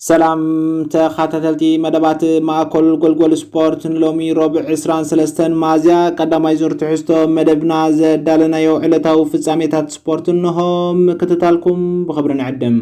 سلام تخاتلتي مدبات ماكل غلغل سبورت لومي ربع 23 مازيا قداماي زور تحستو مدبنا زدالنا يو علتاو فصاميتات سبورت انهم كتتالكم بخبرنا عدم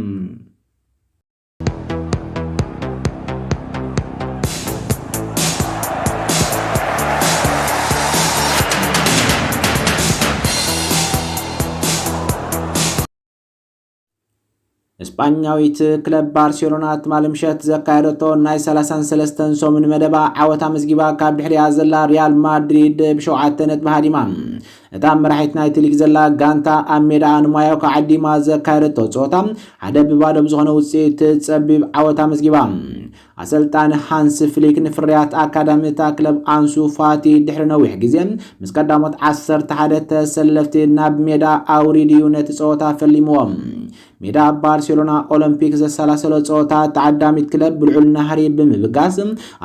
اسبانياويت كلب بارسلونا تمال مشات زكايرتو ناي 33 سومن مدبا عوتا مزغيبا كاب دحريا زلا ريال مدريد بشوعتنت بهاديما اتا مرحيت نايت ليج زلا غانتا اميدا نمايو كعديما زكايرتو صوتا حدا ببادو بزخنه وصيت تصبيب عوتا مزغيبا አሰልጣን ሃንስ ፍሊክ ንፍርያት አካዳሚታ ክለብ አንሱ ፋቲ ድሕሪ ነዊሕ ግዜ ምስ ቀዳሞት 11 ተሰለፍቲ ናብ ሜዳ አውሪድዩ ነቲ ጸወታ ፈሊሞም ሜዳ ባርሴሎና ኦሎምፒክ ዘሰላሰለ ጸወታ ተዓዳሚት ክለብ ብልዑል ናህሪ ብምብጋስ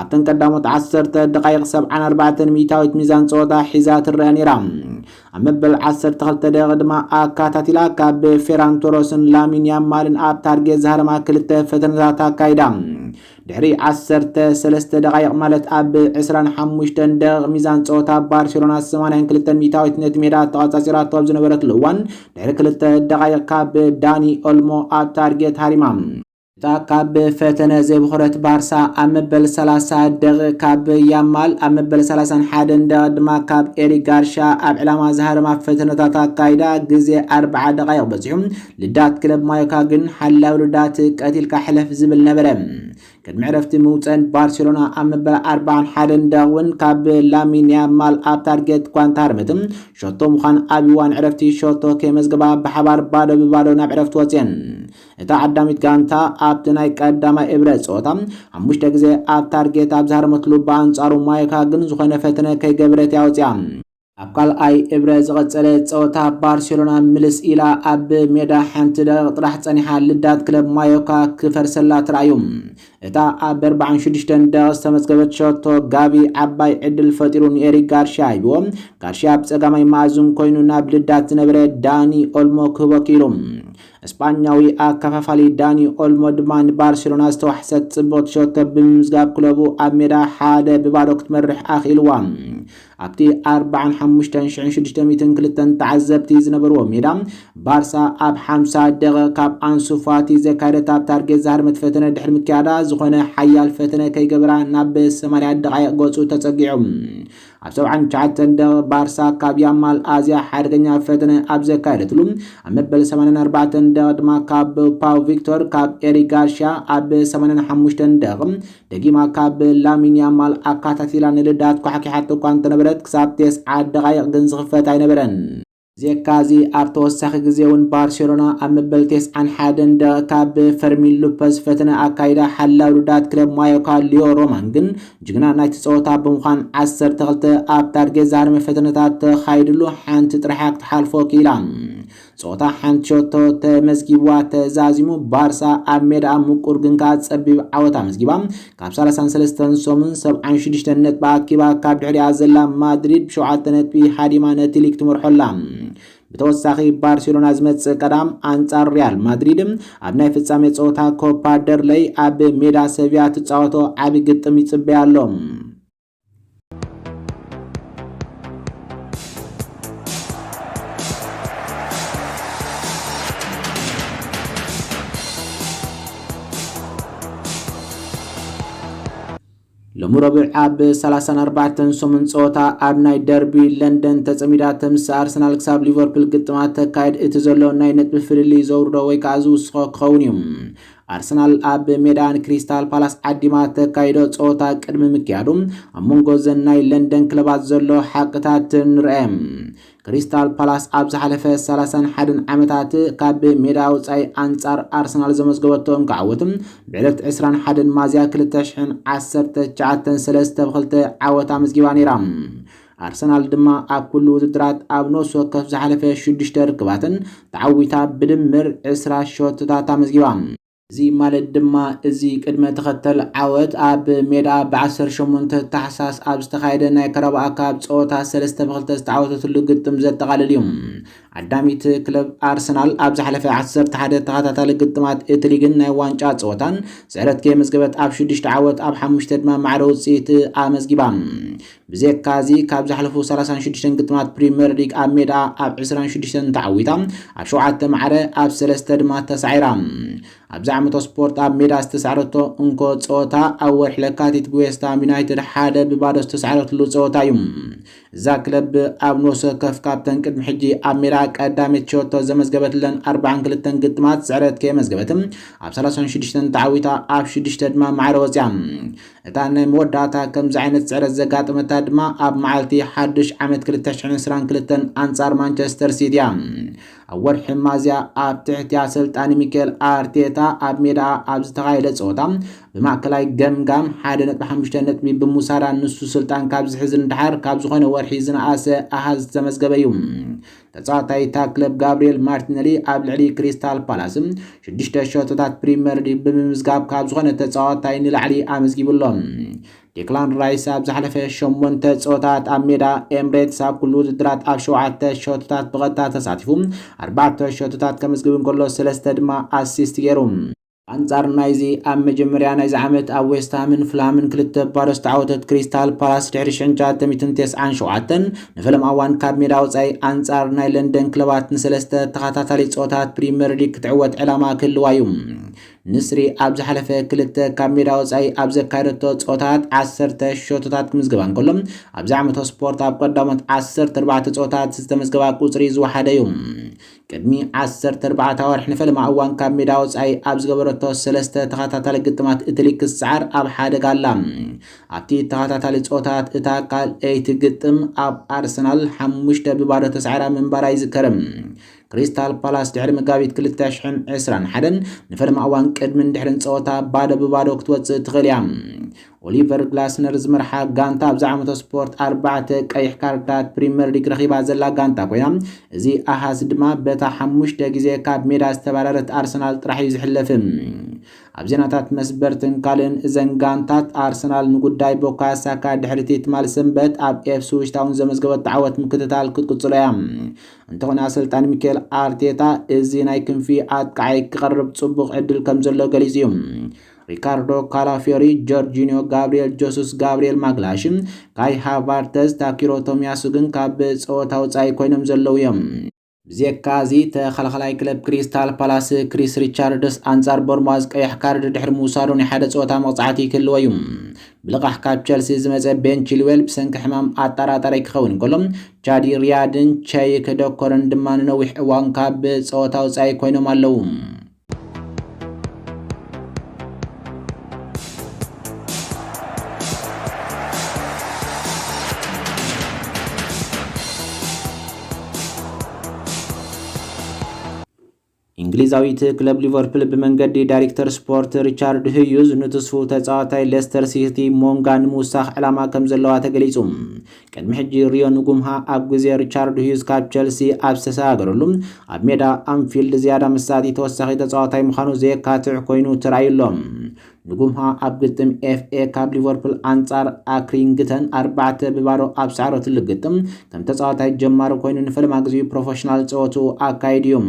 ኣብተን ቀዳሞት 10 ደቂቕ 74 ሚታዊት ሚዛን ጸወታ ሒዛ ትረአ ነይራ ኣብ መበል 12 ደቂቕ ድማ ኣካታቲላ ካብ ፌራን ቶሮስን ላሚን ያማልን ኣብ ታርጌት ዝሃረማ ክልተ ፈተነታት ኣካይዳ ድሕሪ 13 ደቂቕ ማለት ኣብ 25 ደቂቕ ሚዛን ጸወታ ባርሴሎና 82 ሚታዊት ነቲ ሜዳ ተቐጻጺራ ኣብ ዝነበረት ልዋን ድሕሪ 2 ደቂቕ ካብ ዳኒ ኦልሞ ኣብ ታርጌት ሃሪማ እታ ካብ ፈተነ ዘብኽረት ባርሳ ኣብ መበል 30 ደቂቕ ካብ ያማል ኣብ መበል 31 ደቂቕ ድማ ካብ ኤሪክ ጋርሻ ኣብ ዕላማ ዝሃረማ ፈተነታት ኣካይዳ ግዜ 40 ደቂቕ በፂሑ ልዳት ክለብ ማዮካ ግን ሓላዊ ልዳት ቀቲልካ ሕለፍ ዝብል ነበረ ቅድሚ ዕረፍቲ ምውፀን ባርሴሎና ኣብ መበል 41 ደቂቕ ካብ ላሚን ያማል ኣብ ታርጌት ኳንታ ሃርመትም ሾቶ ምዃን ኣብ እዋን ዕረፍቲ ሾቶ ከመዝገባ ብሓባር ባዶ ብባዶ ናብ ዕረፍቲ ወፅየን እታ ዓዳሚት ጋንታ ኣብቲ ናይ ቀዳማይ እብረ ጸወታ 5 ግዜ ኣብ ታርጌት ኣብ ዝሃርመትሉ በኣንጻሩ ማዮካ ግን ዝኾነ ፈተነ ከይገበረት ያወፅያ ኣብ ካልኣይ እብረ ዝቐጸለ ጸወታ ባርሴሎና ምልስ ኢላ ኣብ ሜዳ ሓንቲ ደቂቕ ጥራሕ ጸኒሓ ልዳት ክለብ ማዮካ ክፈርሰላ ትረኣዩ እታ ኣብ 46 ደቂቕ ዝተመዝገበት ሾቶ ጋቢ ዓባይ ዕድል ፈጢሩ ንኤሪክ ጋርሻ ይብዎ ጋርሻ ብጸጋማይ ማእዝን ኮይኑ ናብ ልዳት ዝነበረ ዳኒ ኦልሞ ክህቦ ኪሉ እስፓኛዊ አከፋፋሊ ዳኒ ኦልሞ ድማ ንባርሴሎና ዝተዋሕሰት ጽቡቕ ሾቶ ብምዝጋብ ክለቡ ኣብ ሜዳ ሓደ ብባዶ ክትመርሕ ኣኽኢልዋ ኣብቲ 45,602 ተዓዘብቲ ዝነበርዎ ሜዳ ባርሳ ኣብ 50 ደቂቕ ካብ አንሱ ፋቲ ዘካየደት ኣብ ታርጌት ዝሃርመት ፈተነ ድሕሪ ምክያዳ ዝኾነ ሓያል ፈተነ ከይገበራ ናብ 80 ደቂቕ ገጹ ተጸጊዑ ኣብ 79 ደቂቕ ባርሳ ካብ ያማል ኣዝያ ሓደገኛ ፈተነ ኣብ ዘካየደትሉ ኣብ መበል 84 ደቂቕ ድማ ካብ ፓው ቪክቶር ካብ ኤሪክ ጋርሻ ኣብ 85 ደቂቕ ደጊማ ካብ ላሚን ያማል ኣካታቲላ ንልዳት ኳሕኪሓት እኳ እንተነበረት ክሳብ 9 ደቂቕ ግን ዝኽፈት ኣይነበረን زيكازي أبتوسخ جزيون بارسلونا أم بلتيس عن حادن دا كاب فرمين لوبز فتنة أكايدا حلا ولدات كلب مايوكا ليو رومانجن جغنا نايت صوتا بمخان 10 تغلط أب تارجي زارم فتنة خايدلو حانت ترحاق تحالفو كيلان صوتا حانت شوتو تمزجيبوا تزازيمو بارسا أب ميدا مقورغن كاد سبب عوتا مزجيبا كاب سالسان سلستان سومن سب عن شدشتن نت باكيبا كاب دعري عزلا مادريد بشوعات نت بي حاديما نتليك تمرحولام بتوسخ بارسلونا زمت قدام انصار ريال مدريد اب ناي فصامي صوتا كوبا دير لي اب ميدا سيفيا تصاوتو اب گطم يصبيالو لمربع عب 34 سومن صوتا اب ناي ديربي لندن تصميدا تمس ارسنال كساب ليفربول قطمات تكايد اتزلو ناي نطب فريلي زورو وي كازو سخو خونيوم ارسنال اب ميدان كريستال بالاس عديما تكايدو صوتا قدم مكيادوم امونغوزن ناي لندن كلبات زلو حقታት نرئم كريستال بالاس اب زحلفه 31 عامታት ካብ ሜዳው ጻይ አንጻር አርሰናል ዘመዝገበቶም ከዓወትም ብዕለት 21 ማዝያ 2019 ዓወታ መዝጊባ ነይራ አርሰናል ድማ ኣብ ኩሉ ውድድራት ኣብ ኖስ ወከፍ ዝሓለፈ 6 ርክባትን ተዓዊታ ብድምር 20 ሾትታት መዝጊባ زي مالد دما ازي قدمه تختل عوت اب ميدا ب18 تحساس اب استخايده ناي كربا اكاب صوتا 3 بخلت استعوتت لغتم زتقالليوم عداميت كلب أرسنال أبز حلفة 11 تخاتل قدمات إتليجن ناي وانشا صوتان سعرت كي مزجبت أب شدش تعوت أب حمش تدما مع روسيت أمزجبام بزيك كازي كابز حلفو 36 قدمات بريمير ليج أب ميدا أب 26 تعويتا أب شوعات معره أب 3 دما تسعيرام أبز عمتو سبورت أب ميدا استسعرتو انكو صوتا أول حلقات بويستا يونايتد حادة ببادو استسعرت له صوتا يوم ذا كلب أب نوسو كف كابتن قدم حجي أب ميدا قدامت شوتو زمزجبت لن 4 كلتن قدمات سعرت كي مزجبتم أب 36 تعويتا أب 6 دما مع روزيام اتاني موداتا كم زعينت سعر الزكاة متادما أب معلتي حدش عمد كلتشعن سران كلتن أنصار مانشستر سيتي أول حمازيا أب تحتيا سلطاني ميكيل أرتيتا أب ميدا أب زتغايلة صوتا بمعكلاي جمجام حادنت بحمشتنت مي بمسارا نسو سلطان كابز حزن دحر كابز خوين ورحيزن آسة أهاز تمزقبيوم تصاطاي تا كلب غابرييل مارتينيلي أب لعلي كريستال بالاس 6 شوطات بريمير ليج بمزقاب كابز خوين تصاطاي نلعلي أمزقبلهم ديكلان رايس أب زحلفة شمون تصوتات أب ميدا إمريتس أب كل ودرات أب شوعات شوطات بغتا تساتفهم 4 شوطات كمزقبن كله 3 دما أسيست جيروم أنصار نايزي أم مجمريا نايز عمت أو ويستامن فلامن كلت بارس تعوتت كريستال بالاس تعرشن جات ميتنتيس عن شوعتن نفلم أوان كاب ميداوز أي أنصار ناي لندن كلبات نسلسته تخاتاتالي صوتات بريمير ليج تعوت علامة كل وايوم نسري أبز حلفة كلت كاب ميداوز أي أبز كايرتو صوتات 10 شوطات مزقبان كلهم أبز عمتو سبورت أب قدامت 14 صوتات استمزقبا قصريز وحدا يوم قدمي 14 وارح نفلم أوان كاب ميداوز أي أبز قبرتو 3 تخاتاتالي قدمات إتليك السعر أب حدا قالام أبتي تخاتاتالي صوتات إتا قال أي تقدم أب أرسنال حموشتا ببارو تسعيرا من بارايز كرم كريستال بالاس دحر مقابيت كلتاشحن 21 نفلم أوان قدمن دحرن صوتا بادو ببادو كتوص تغليام وليفر غلاسنر زمرحا غانتا بزعمتو سبورت 4 قيح كارتات بريمير ليج رخيبا زلا غانتا كوينا زي أحاس دما بتا 5 غزي كاب ميدا استباررت أرسنال طرح يزحلفم أبزيناتات مسبرتن كالن إذن غانتات أرسنال نقوداي بوكا ساكا دحرتي تمال سنبت أب إفسوش تاون زمزقبت تعوت مكتتال كتقصليام انتقنا سلطان ميكيل أرتيتا إزي نايكن في آتقعي كقرب تصبغ عدل كمزلو غاليزيوم ريكاردو كالافيوري جورجينيو غابرييل جوسوس غابرييل ماغلاشم كاي هافارتز تاكيرو تومياسوغن كاب صوتاو صاي كوينم زلويم بزيكازي تخلخلاي كلب كريستال بالاس كريس ريتشاردس أنصار بورماز قيح كارد دحر موسارون حدا صوتا مقصعتي كلويم بلقح كاب تشيلسي زمزه بين تشيلويل بسنك حمام أطاري كخون كلهم جادي ريادن تشاي كدوكورن دمان نوح وان كاب صوتاو صاي كوينم اللوم እንግሊዛዊት ክለብ ሊቨርፑል በመንገዲ ዳይሬክተር ስፖርት ሪቻርድ ሂዩዝ ንትስፉ ተጻዋታይ ሌስተር ሲቲ ሞንጋን ሙሳኽ ዕላማ ከም ዘለዋ ተገሊጹ ቅድሚ ሕጂ ሪዮ ንጉምሃ ኣብ ግዜ ሪቻርድ ሂዩዝ ካብ ቸልሲ ኣብ ዝተሰጋገረሉ ኣብ ሜዳ አንፊልድ ዝያዳ መሳቲ ተወሳኺ ተጻዋታይ ምዃኑ ዘየካትዕ ኮይኑ ተራእዩሎም ንጉምሃ ኣብ ግጥም ኤፍኤ ካብ ሊቨርፑል አንጻር አክሪንግተን 4 ብባዶ ኣብ ሳዕሮት ልግጥም ከም ተጻዋታይ ጀማሪ ኮይኑ ንፈልማ ግዜ ፕሮፌሽናል ጸወቱ አካይዲዮም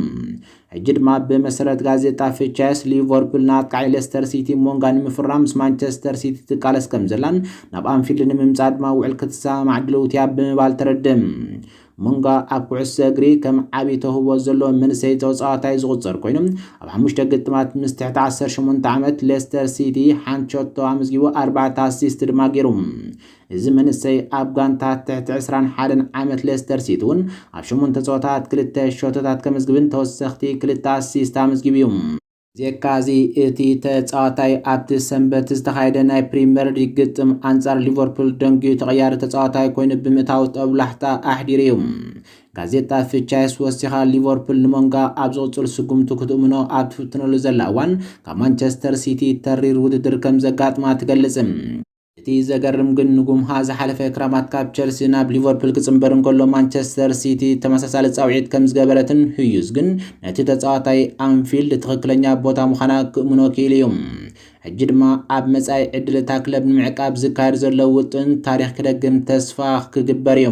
ሕጅድ ማ በመሰረት ጋዜጣ ፊቻስ ሊቨርፑል ናጥቃይ ሌስተር ሲቲ ሞንጋን ምፍራምስ ማንቸስተር ሲቲ ተቃለስ ከም ዘላን ናብ አንፊልድ ንምምጻድ ማ ውዕል ክትሰማዕ ድልውትያ ብምባል ተረድም ሞንጋ ኣብ ኩዕሶ እግሪ ከም ዓቢ ተህቦ ዘሎ መንሰይ ተጻዋታይ ዝቁጸር ኮይኑ ኣብ 5 ግጥማት ምስ ትሕቲ 18 ዓመት ሌስተር ሲቲ ሓንቾቶ ኣምዝጊቡ 4 ኣሲስት ድማ ገይሩ እዚ መንሰይ ኣብ ጋንታ ትሕቲ 21 ዓመት ሌስተር ሲቲ እውን ኣብ 8 ጸወታት 2 ሾቶታት ከምዝግብን ተወሰኽቲ 2 ኣሲስት ኣምዝጊቡ ዜካዚ እቲ ተጻዋታይ ኣብቲ ሰንበት ዝተኻየደ ናይ ፕሪምየር ሊግ ግጥም አንጻር ሊቨርፑል ደንጊዩ ተቐያሪ ተጻዋታይ ኮይኑ ብምእታው ጦብላሕታ ኣሕዲሩ ጋዜጣ ፊቻስ ወሲኻ ሊቨርፑል ንሞንጋ ኣብ ዝቕጽል ስጉምቱ ክትእምኖ ኣብ ትፍትነሉ ዘላ እዋን ካብ ማንቸስተር ሲቲ ተሪር ውድድር ከም ዘጋጥማ ትገልጽ እቲ ዘገርም ግን ንጉምሃ ዝሓለፈ ክራማት ካብ ቸልሲ ናብ ሊቨርፑል ክጽምበር እንከሎ ማንቸስተር ሲቲ ተመሳሳሊ ጻውዒት ከም ዝገበረትን ሂዩዝ ግን ነቲ ተጻዋታይ አንፊልድ ትክክለኛ ቦታ ምዃና ክእምኖ ክኢሉ እዩ ሕጂ ድማ ኣብ መጻኢ ዕድል እታ ክለብ ንምዕቃብ ዝካየድ ዘሎ ውጥን ታሪክ ክደግም ተስፋ ክግበር እዩ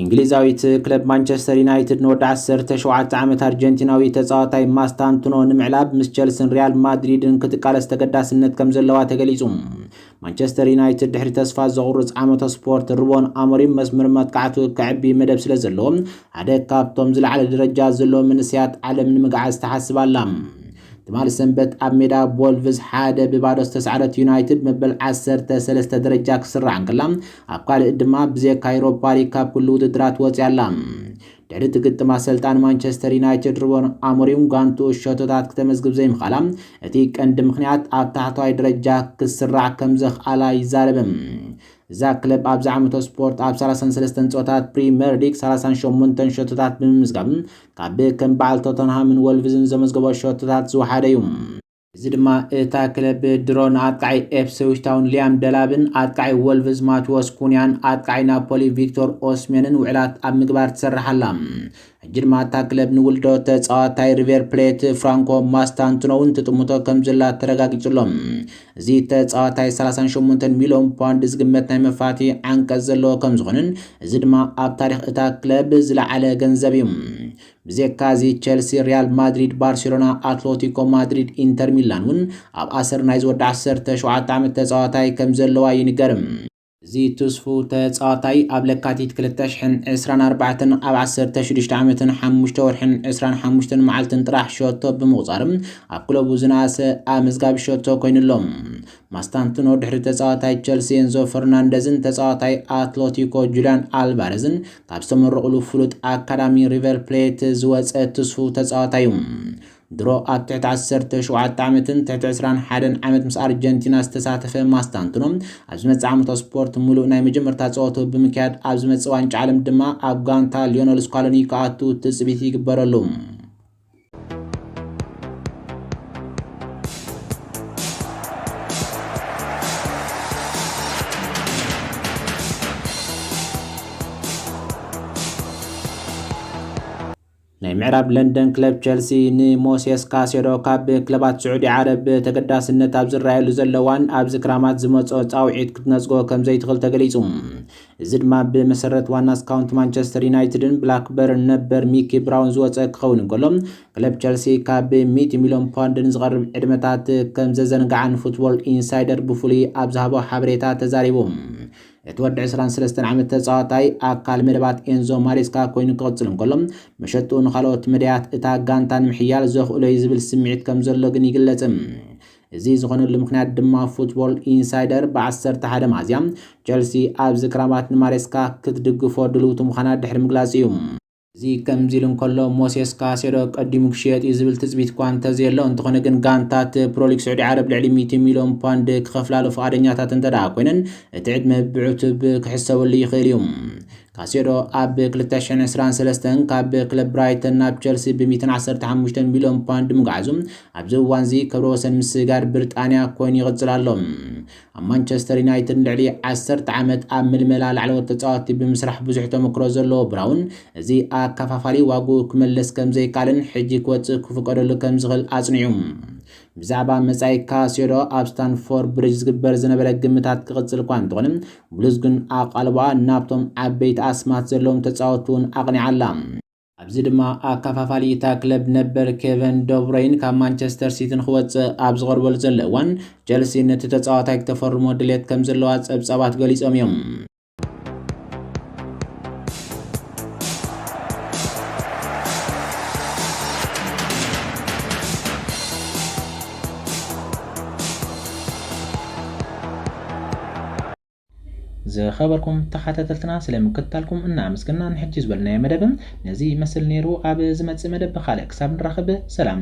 እንግሊዛዊት ክለብ ማንቸስተር ዩናይትድ ንወዲ 17 ዓመት አርጀንቲናዊ ተጻዋታይ ማስታንቱኖ ንምዕላብ ምስ ቸልሲን ሪያል ማድሪድን ክትቃለስ ተገዳስነት ከም ዘለዋ ተገሊጹ። ማንቸስተር ዩናይትድ ድሕሪ ተስፋ ዘቑርጽ ዓመተ ስፖርት ሩበን አሞሪም መስመር መጥቃዕቱ ክዕቢ መደብ ስለ ዘለዎ ሓደ ካብቶም ዝለዓለ ደረጃ ዘለዎ መንስያት ዓለም ንምግዓዝ ተሓስብ ኣላ። ትማል ሰንበት ኣብ ሜዳ ቦልቭዝ 1-0 ዝተሰዓረት ዩናይትድ መበል 13 ደረጃ ክስራዕ እንከላ ኣብ ካልእ ድማ ብዘካ ኤውሮፓ ሊግ ካብ ኩሉ ውድድራት ወፅያ ኣላ። ድሕሪ ትግጥም ኣሰልጣኒ ማንቸስተር ዩናይትድ ሩበን አሞሪም ጋንቱ ሸቶታት ክተመዝግብ ዘይምኽኣላ እቲ ቀንዲ ምኽንያት ኣብ ታሕተዋይ ደረጃ ክስራዕ ከም ዘኽኣላ ይዛረብ። እዛ ክለብ ኣብዚ ዓመተ ስፖርት ኣብ 33 ፀወታት ፕሪምየር ሊግ 38 ሸቶታት ብምምዝጋብ ካብ ከም በዓል ቶተንሃምን ወልቭዝን ዘመዝገቦ ሸቶታት ዝወሓደ እዩ። እዚ ድማ እታ ክለብ ድሮን ኣጥቃዒ ኤፕስዊች ታውን ሊያም ደላብን ኣጥቃዒ ወልቭዝ ማቲዎስ ኩንያን ኣጥቃዒ ናፖሊ ቪክቶር ኦስሜንን ውዕላት ኣብ ምግባር ትሰርሕ ኣላ። ሕጂ ድማ እታ ክለብ ንውልዶ ተጻዋታይ ሪቨር ፕሌት ፍራንኮ ማስታንቱኖውን ትጥምቶ ከም ዘላ ተረጋጊጹሎም። እዚ ተጻዋታይ 38 ሚልዮን ፓውንድ ዝግመት ናይ መፋቲ ዓንቀጽ ዘለዎ ከም ዝኾነን እዚ ድማ ኣብ ታሪኽ እታ ክለብ ዝለዓለ ገንዘብ እዩ። ብዘካ እዚ ቸልሲ፣ ሪያል ማድሪድ፣ ባርሴሎና፣ አትሌቲኮ ማድሪድ፣ ኢንተር ሚላን እውን ኣብ ኣሰር ናይ ዝወዲ 17 ዓመት ተጻዋታይ ከም ዘለዋ ይንገርም። እዚ ተስፉ ተጻዋታይ ኣብ ለካቲት 2024 ኣብ 16 ዓመትን 5 ወርሕን 25 መዓልትን ጥራሕ ሸቶ ብምቑፃርም ኣብ ክለቡ ዝነኣሰ ኣመዝጋቢ ሸቶ ኮይኑሎም። ማስታንቱኖ ድሕሪ ተጻዋታይ ቸልሲ ኤንዞ ፈርናንደዝን ተጻዋታይ አትሌቲኮ ጁሊያን አልቫሬዝን ካብ ዝተመረቑሉ ፍሉጥ ኣካዳሚ ሪቨር ፕሌት ዝወፀ ተስፉ ተጻዋታይ እዩ። ድሮ ኣብ ትሕቲ 17 ዓመትን ትሕቲ 21 ዓመት ምስ ኣርጀንቲና ዝተሳተፈ ማስታንቱኖ ኣብ ዝመፅእ ዓመተ ስፖርት ሙሉእ ናይ መጀመርታ ፀወቱ ብምክያድ ኣብ ዝመፅእ ዋንጫ ዓለም ድማ ኣብ ጋንታ ሊዮነል ስካሎኒ ክኣቱ ትፅቢት ይግበረሉ። ናይ ምዕራብ ለንደን ክለብ ቸልሲ ንሞሴስ ካሴዶ ካብ ክለባት ስዑዲ ዓረብ ተገዳስነት ኣብ ዝረኣየሉ ዘለዋን ኣብ ዝክራማት ዝመፅኦ ፃውዒት ክትነፅጎ ከም ዘይትኽእል ተገሊጹ። እዚ ድማ ብመሰረት ዋና ስካውንት ማንቸስተር ዩናይትድን ብላክበርን ነበር ሚኪ ብራውን ዝወፀ ክኸውን እንከሎ ክለብ ቸልሲ ካብ 100 ሚልዮን ፓውንድን ዝቐርብ ዕድመታት ከም ዘዘንጋዓን ፉትቦል ኢንሳይደር ብፍሉይ ኣብ ዝሃቦ ሓበሬታ ተዛሪቡ። እቲ ወዲ 23 ዓመት ተጻዋታይ ኣካል መደባት ኤንዞ ማሬስካ ኮይኑ ክቕፅል እንከሎ መሸጡ ንኻልኦት መድያት እታ ጋንታ ንምሕያል ዘኽእሎ ዝብል ስምዒት ከም ዘሎ ግን ይግለጽ። እዚ ዝኾነሉ ምክንያት ድማ ፉትቦል ኢንሳይደር ብ11 ሚያዝያ ቸልሲ ኣብ ዝክራማት ንማሬስካ ክትድግፎ ድልውቲ ምዃና ድሕሪ ምግላጽ እዩ። እዚ ከምዚ ኢሉ እንከሎ ሞሴስ ካሴዶ ቀዲሙ ክሽየጥ እዩ ዝብል ትፅቢት እኳ እንተዘየሎ እንተኾነ ግን ጋንታት ፕሮሊግ ስዑዲ ዓረብ ልዕሊ 100 ሚልዮን ፓውንድ ክኸፍላሉ ፈቃደኛታት እንተደኣ ኮይነን እቲ ዕድመ ብዕቱብ ክሕሰበሉ ይኽእል እዩ። ካሴዶ ኣብ 2023 ካብ ክለብ ብራይተን ናብ ቸልሲ ብ115 ሚልዮን ፓውንድ ምጉዓዙ ኣብዚ እዋን እዚ ክብረ ወሰን ምስጋር ብሪጣንያ ኮይኑ ይቕፅል ኣሎ። ኣብ ማንቸስተር ዩናይትድ ልዕሊ 10 ዓመት ኣብ ምልመላ ላዕለዎት ተጻዋቲ ብምስራሕ ብዙሕ ተመክሮ ዘለዎ ብራውን እዚ ኣከፋፋሊ ዋግኡ ክመለስ ከም ዘይካልን ሕጂ ክወፅእ ክፍቀደሉ ከም ዝኽእል ኣጽኒዑ። ብዛዕባ መጻኢ ካሴዶ ኣብ ስታንፎርድ ብሪጅ ዝግበር ዝነበረ ግምታት ክቕፅል እኳ እንተኾነ ብሉዝ ግን ኣቓልባ ናብቶም ዓበይቲ ኣስማት ዘለዎም ተጻወቱን ኣቕኒዓላ። ኣብዚ ድማ ኣከፋፋሊ እታ ክለብ ነበር ኬቨን ዶብሮይን ካብ ማንቸስተር ሲቲን ክወፅእ ኣብ ዝቐርበሉ ዘሎ እዋን ቸልሲ ነቲ ተጻዋታይ ክተፈርሞ ድሌት ከም ዘለዋ ጸብጻባት ገሊጾም እዮም። ዝኸበርኩም ተኸታተልትና ስለምክትታልኩም እናመስግና ንሕጂ ዝበልናዮ መደብ ነዚ ይመስል ነይሩ። ኣብ ዝመጽእ መደብ ካልእ ክሳብ ንራኸብ ሰላም።